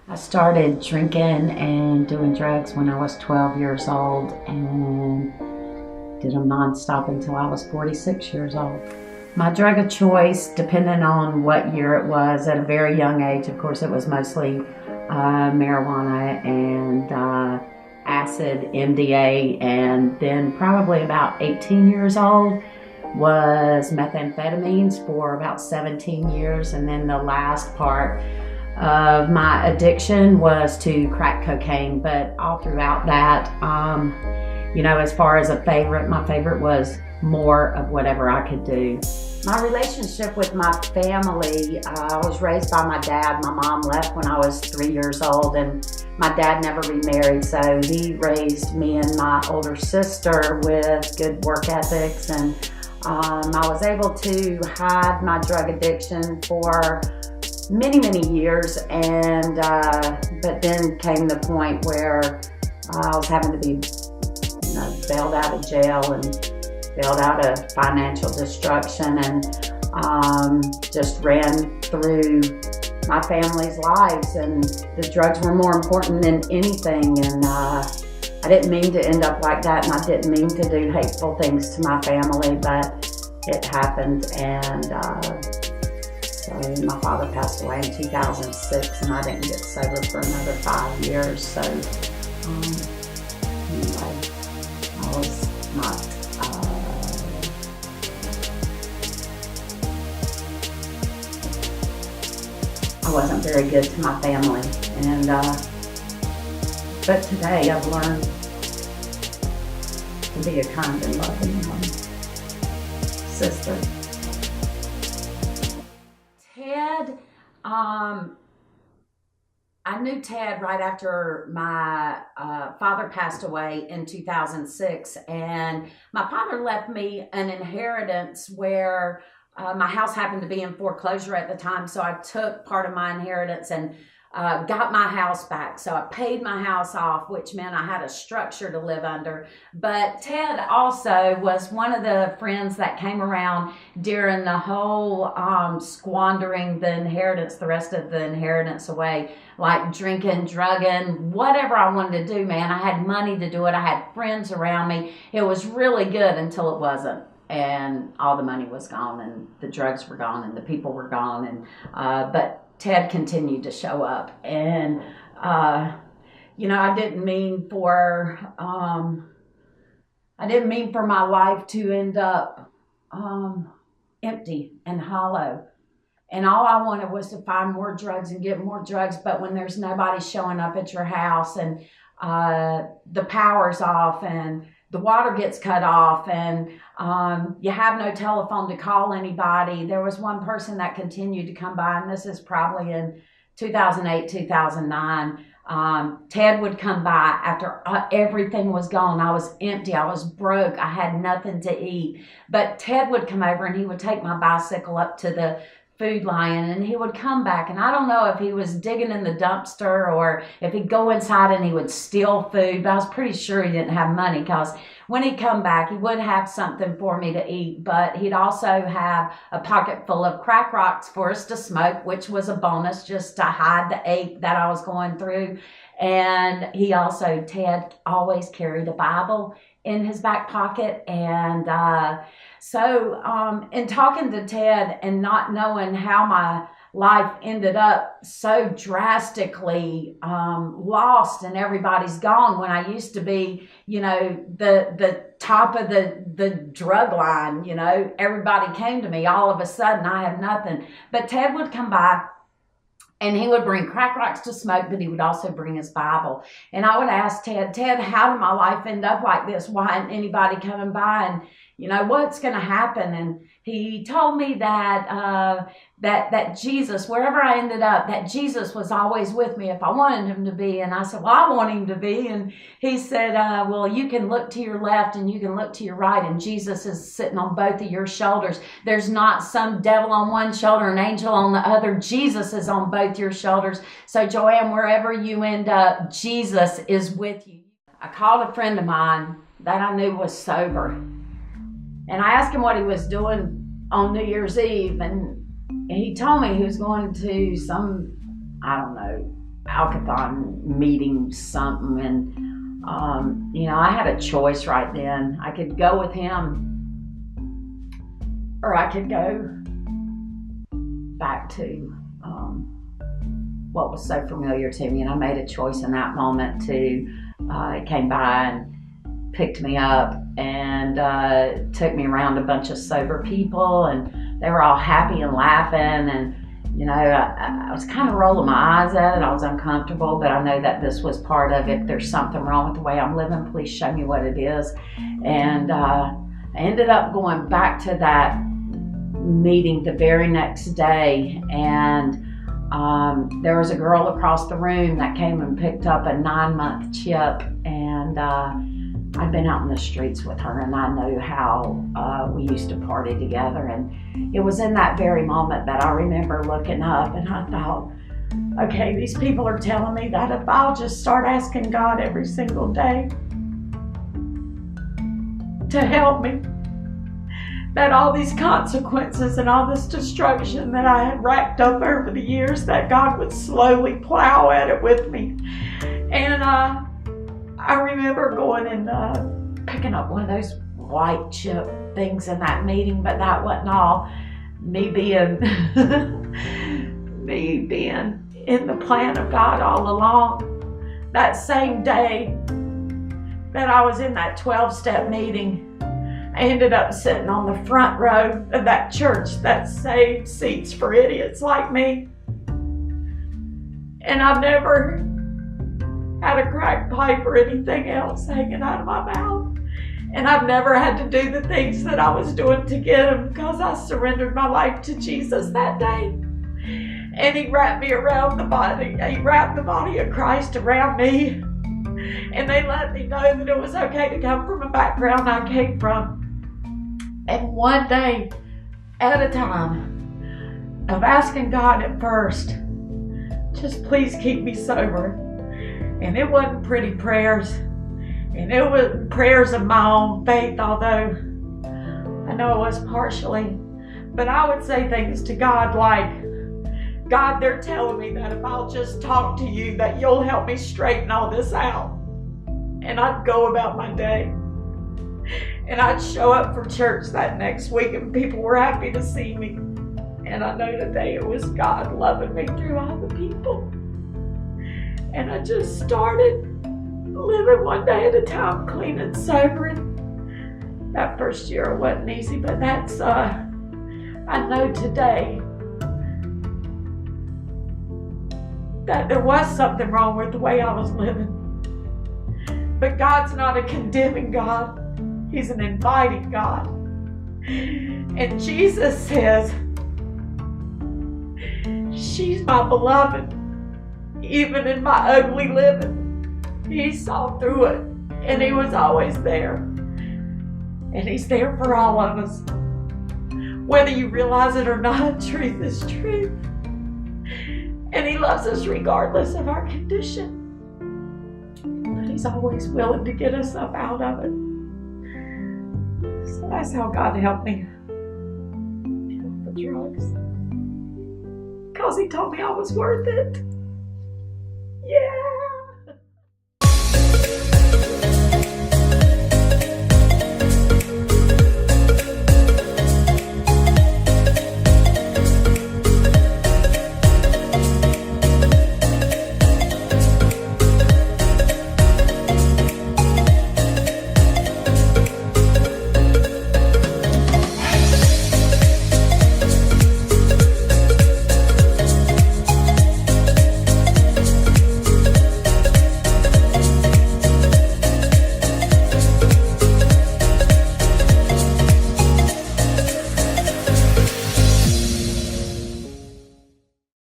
I started drinking and doing drugs when I was 12 years old and did them nonstop until I was 46 years old. My drug of choice, depending on what year it was, at a very young age, of course, it was mostly marijuana and acid, MDA, and then probably about 18 years old was methamphetamines for about 17 years, and then the last part of my addiction was to crack cocaine. But all throughout that, as far as a favorite, my favorite was more of whatever I could do. My relationship with my family, I was raised by my dad. My mom left when I was 3 years old, and my dad never remarried, so he raised me and my older sister with good work ethics, and I was able to hide my drug addiction for many years, and but then came the point where I was having to be bailed out of jail and bailed out of financial destruction, and just ran through my family's lives, and the drugs were more important than anything, and I didn't mean to end up like that, and I didn't mean to do hateful things to my family, but it happened. And so my father passed away in 2006, and I didn't get sober for another 5 years. So anyway, I was not I wasn't very good to my family, and but today I've learned to be a kind and loving sister. Ted, I knew Ted right after my father passed away in 2006, and my father left me an inheritance where my house happened to be in foreclosure at the time, so I took part of my inheritance and got my house back. So I paid my house off, which meant I had a structure to live under. But Ted also was one of the friends that came around during the whole squandering the inheritance, the rest of the inheritance away, like drinking, drugging, whatever I wanted to do, man. I had money to do it. I had friends around me. It was really good until it wasn't. And all the money was gone, and the drugs were gone, and the people were gone, and but Ted continued to show up, and I didn't mean for my life to end up empty and hollow, and all I wanted was to find more drugs and get more drugs. But when there's nobody showing up at your house, and the power's off, and the water gets cut off, and you have no telephone to call anybody. There was one person that continued to come by, and this is probably in 2008, 2009. Ted would come by after everything was gone. I was empty. I was broke. I had nothing to eat. But Ted would come over, and he would take my bicycle up to the Food Lion, and he would come back, and I don't know if he was digging in the dumpster or if he'd go inside and he would steal food, but I was pretty sure he didn't have money, because when he'd come back, he would have something for me to eat, but he'd also have a pocket full of crack rocks for us to smoke, which was a bonus just to hide the ache that I was going through. And Ted always carried a Bible in his back pocket, and so in talking to Ted and not knowing how my life ended up so drastically lost, and everybody's gone, when I used to be, the top of the drug line, everybody came to me. All of a sudden I have nothing. But Ted would come by, and he would bring crack rocks to smoke, but he would also bring his Bible. And I would ask Ted, how did my life end up like this? Why isn't anybody coming by? And, what's going to happen? And he told me that that Jesus, wherever I ended up, that Jesus was always with me if I wanted him to be. And I said, well, I want him to be. And he said, well, you can look to your left and you can look to your right, and Jesus is sitting on both of your shoulders. There's not some devil on one shoulder, an angel on the other. Jesus is on both your shoulders. So Joanne, wherever you end up, Jesus is with you. I called a friend of mine that I knew was sober, and I asked him what he was doing on New Year's Eve, and he told me he was going to some, I don't know, alkathon meeting something, and I had a choice right then. I could go with him, or I could go back to what was so familiar to me, and I made a choice in that moment to. He came by and picked me up and took me around a bunch of sober people, and they were all happy and laughing, and I was kind of rolling my eyes at it. I was uncomfortable, but I know that this was part of it. There's something wrong with the way I'm living. Please show me what it is. And I ended up going back to that meeting the very next day, and there was a girl across the room that came and picked up a 9-month chip, and I'd been out in the streets with her, and I knew how we used to party together. And it was in that very moment that I remember looking up, and I thought, okay, these people are telling me that if I'll just start asking God every single day to help me, that all these consequences and all this destruction that I had racked up over the years, that God would slowly plow at it with me. And I remember going and picking up one of those white chip things in that meeting, but that wasn't all. Me being in the plan of God all along. That same day that I was in that 12-step meeting, I ended up sitting on the front row of that church that saved seats for idiots like me. And I've never had a crack pipe or anything else hanging out of my mouth. And I've never had to do the things that I was doing to get them, because I surrendered my life to Jesus that day. And he wrapped me around the body. He wrapped the body of Christ around me. And they let me know that it was okay to come from a background I came from. And one day at a time of asking God at first, just please keep me sober. And it wasn't pretty prayers. And it was prayers of my own faith, although I know it was partially. But I would say things to God like, God, they're telling me that if I'll just talk to you, that you'll help me straighten all this out. And I'd go about my day. And I'd show up for church that next week, and people were happy to see me. And I know today it was God loving me through all the people. And I just started living one day at a time, clean and sober. And that first year it wasn't easy, but that's, I know today that there was something wrong with the way I was living. But God's not a condemning God. He's an inviting God. And Jesus says, she's my beloved. Even in my ugly living, he saw through it, and he was always there. And he's there for all of us. Whether you realize it or not, truth is truth. And he loves us regardless of our condition. But he's always willing to get us up out of it. So that's how God helped me with drugs. Because he told me I was worth it.